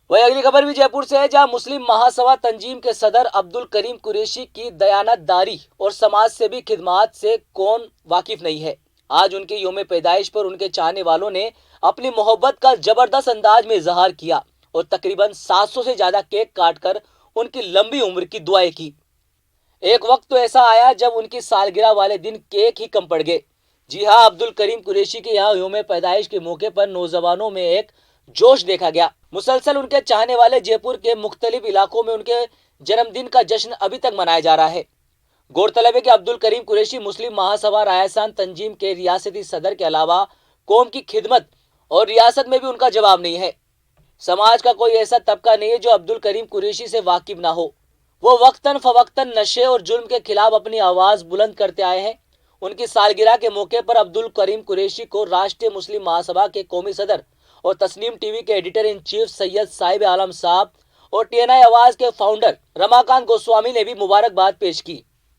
वही अगली खबर भी जयपुर से है, जहां मुस्लिम महासभा तंजीम के सदर अब्दुल करीम कुरैशी की दयानतदारी और समाज सेवी खिदमात से कौन वाकिफ नहीं है। आज उनके यौम पैदाइश पर उनके चाहने वालों ने अपनी मोहब्बत का जबरदस्त अंदाज में इजहार किया और तकरीबन 700 से ज्यादा केक काटकर उनकी लंबी उम्र की दुआएं की। एक वक्त तो ऐसा आया जब उनकी सालगिरह वाले दिन केक ही कम पड़ गए। जी हाँ, अब्दुल करीम कुरैशी के यहाँ यौम पैदाइश के मौके पर नौजवानों में एक जोश देखा गया। मुसलसल उनके चाहने वाले जयपुर के मुख्तलिफ इलाकों में उनके जन्मदिन का जश्न अभी तक मनाया जा रहा है। गौरतलब है कि अब्दुल करीम कुरैशी मुस्लिम महासभा रायसान तंजीम के रियासती सदर के अलावा कौम की खिदमत और रियासत में भी उनका जवाब नहीं है। समाज का कोई ऐसा तबका नहीं है जो अब्दुल करीम कुरैशी से वाकिफ ना हो। वो वक्तन फवक्तन नशे और जुल्म के खिलाफ अपनी आवाज बुलंद करते आए हैं। उनकी सालगिरह के मौके पर अब्दुल करीम कुरैशी को राष्ट्रीय मुस्लिम महासभा के कौमी सदर और तस्नीम टीवी के editor in chief Syed Sahib Alam साहब और टीएनआई आवाज के फाउंडर रमाकांत गोस्वामी ने भी मुबारकबाद पेश की।